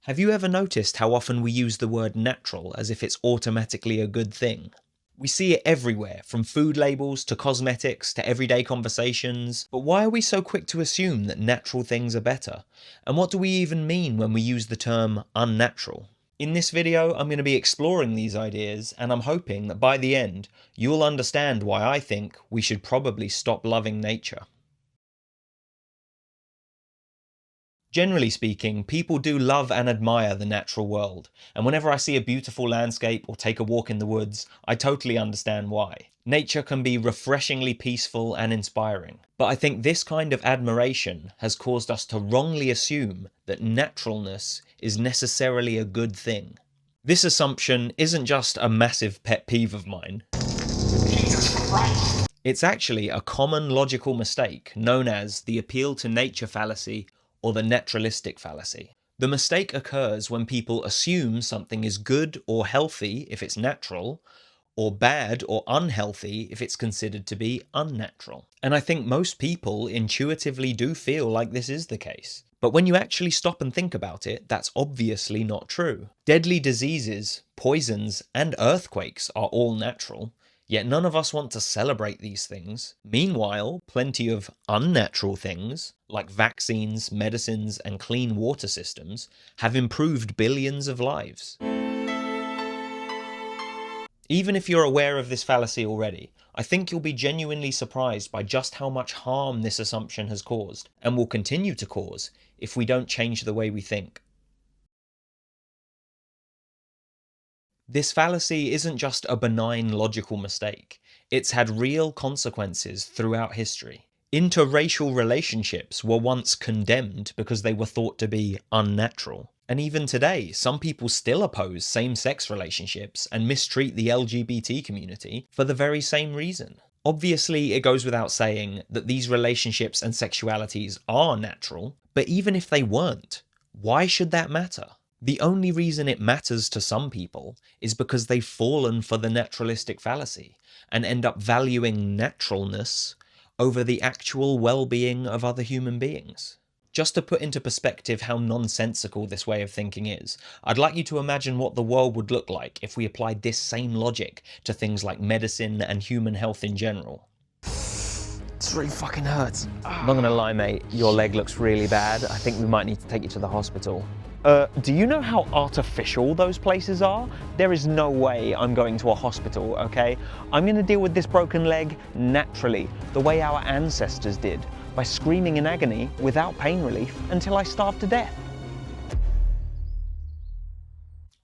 Have you ever noticed how often we use the word natural as if it's automatically a good thing? We see it everywhere, from food labels to cosmetics to everyday conversations. But why are we so quick to assume that natural things are better? And what do we even mean when we use the term unnatural? In this video, I'm going to be exploring these ideas, and I'm hoping that by the end, you'll understand why I think we should probably stop loving nature. Generally speaking, people do love and admire the natural world, and whenever I see a beautiful landscape or take a walk in the woods, I totally understand why. Nature can be refreshingly peaceful and inspiring, but I think this kind of admiration has caused us to wrongly assume that naturalness is necessarily a good thing. This assumption isn't just a massive pet peeve of mine. Jesus Christ! It's actually a common logical mistake known as the appeal to nature fallacy, or the naturalistic fallacy. The mistake occurs when people assume something is good or healthy if it's natural, or bad or unhealthy if it's considered to be unnatural. And I think most people intuitively do feel like this is the case. But when you actually stop and think about it, that's obviously not true. Deadly diseases, poisons, and earthquakes are all natural, yet none of us want to celebrate these things. Meanwhile, plenty of unnatural things, like vaccines, medicines, and clean water systems, have improved billions of lives. Even if you're aware of this fallacy already, I think you'll be genuinely surprised by just how much harm this assumption has caused, and will continue to cause, if we don't change the way we think. This fallacy isn't just a benign logical mistake, it's had real consequences throughout history. Interracial relationships were once condemned because they were thought to be unnatural. And even today, some people still oppose same-sex relationships and mistreat the LGBT community for the very same reason. Obviously, it goes without saying that these relationships and sexualities are natural, but even if they weren't, why should that matter? The only reason it matters to some people is because they've fallen for the naturalistic fallacy and end up valuing naturalness over the actual well-being of other human beings. Just to put into perspective how nonsensical this way of thinking is, I'd like you to imagine what the world would look like if we applied this same logic to things like medicine and human health in general. This really fucking hurts. I'm not gonna lie, mate, your leg looks really bad. I think we might need to take you to the hospital. Do you know how artificial those places are? There is no way I'm going to a hospital, okay? I'm gonna deal with this broken leg naturally, the way our ancestors did, by screaming in agony without pain relief until I starve to death.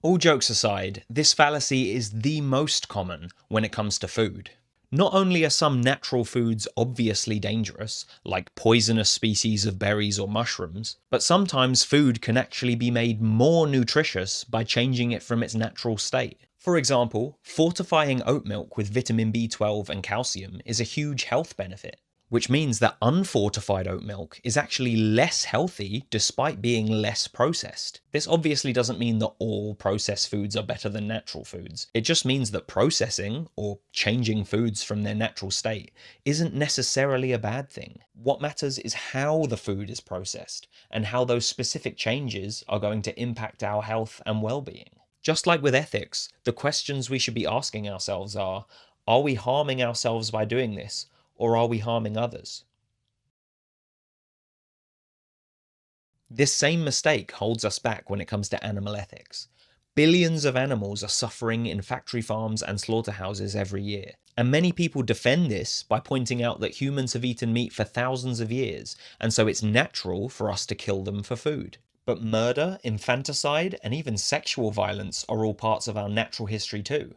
All jokes aside, this fallacy is the most common when it comes to food. Not only are some natural foods obviously dangerous, like poisonous species of berries or mushrooms, but sometimes food can actually be made more nutritious by changing it from its natural state. For example, fortifying oat milk with vitamin B12 and calcium is a huge health benefit, which means that unfortified oat milk is actually less healthy despite being less processed. This obviously doesn't mean that all processed foods are better than natural foods. It just means that processing, or changing foods from their natural state, isn't necessarily a bad thing. What matters is how the food is processed, and how those specific changes are going to impact our health and well-being. Just like with ethics, the questions we should be asking ourselves are we harming ourselves by doing this? Or are we harming others? This same mistake holds us back when it comes to animal ethics. Billions of animals are suffering in factory farms and slaughterhouses every year, and many people defend this by pointing out that humans have eaten meat for thousands of years, and so it's natural for us to kill them for food. But murder, infanticide, and even sexual violence are all parts of our natural history too.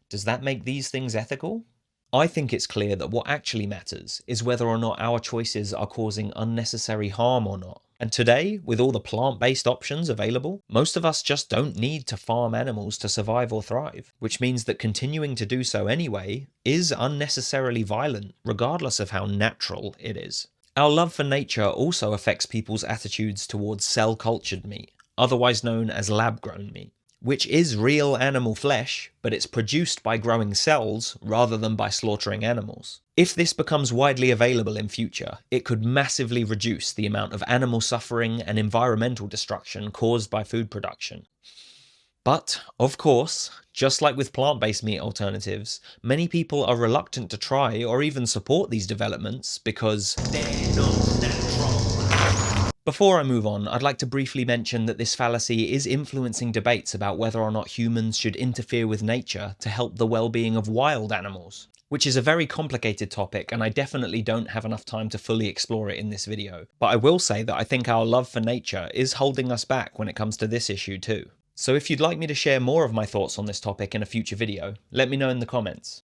Does that make these things ethical? I think it's clear that what actually matters is whether or not our choices are causing unnecessary harm or not. And today, with all the plant-based options available, most of us just don't need to farm animals to survive or thrive, which means that continuing to do so anyway is unnecessarily violent, regardless of how natural it is. Our love for nature also affects people's attitudes towards cell-cultured meat, otherwise known as lab-grown meat. which is real animal flesh, but it's produced by growing cells rather than by slaughtering animals. If this becomes widely available in future, it could massively reduce the amount of animal suffering and environmental destruction caused by food production. But, of course, just like with plant-based meat alternatives, many people are reluctant to try or even support these developments because they're not natural. Before I move on, I'd like to briefly mention that this fallacy is influencing debates about whether or not humans should interfere with nature to help the well-being of wild animals, which is a very complicated topic and I definitely don't have enough time to fully explore it in this video. But I will say that I think our love for nature is holding us back when it comes to this issue too. So if you'd like me to share more of my thoughts on this topic in a future video, let me know in the comments.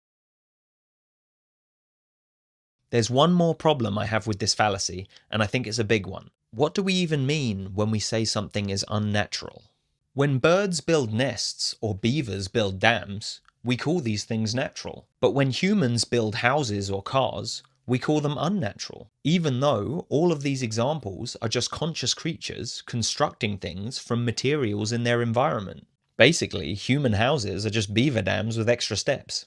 There's one more problem I have with this fallacy, and I think it's a big one. What do we even mean when we say something is unnatural? When birds build nests or beavers build dams, we call these things natural. But when humans build houses or cars, we call them unnatural, even though all of these examples are just conscious creatures constructing things from materials in their environment. Basically, human houses are just beaver dams with extra steps.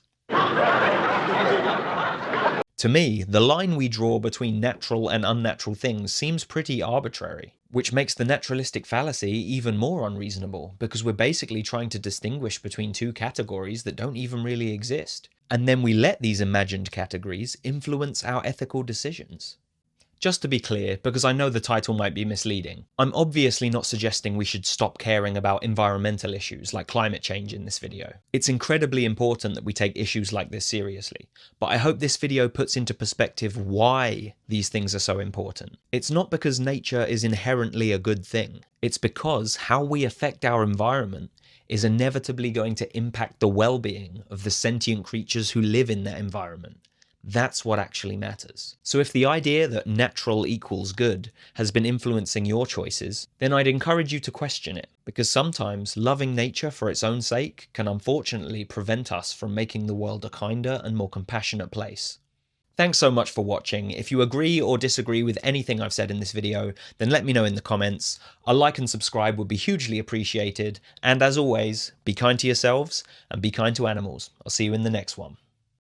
To me, the line we draw between natural and unnatural things seems pretty arbitrary, which makes the naturalistic fallacy even more unreasonable, because we're basically trying to distinguish between two categories that don't even really exist. And then we let these imagined categories influence our ethical decisions. Just to be clear, because I know the title might be misleading, I'm obviously not suggesting we should stop caring about environmental issues like climate change in this video. It's incredibly important that we take issues like this seriously, but I hope this video puts into perspective why these things are so important. It's not because nature is inherently a good thing, it's because how we affect our environment is inevitably going to impact the well-being of the sentient creatures who live in that environment. That's what actually matters. So if the idea that natural equals good has been influencing your choices, then I'd encourage you to question it, because sometimes loving nature for its own sake can unfortunately prevent us from making the world a kinder and more compassionate place. Thanks so much for watching. If you agree or disagree with anything I've said in this video, then let me know in the comments. A like and subscribe would be hugely appreciated. And as always, be kind to yourselves and be kind to animals. I'll see you in the next one.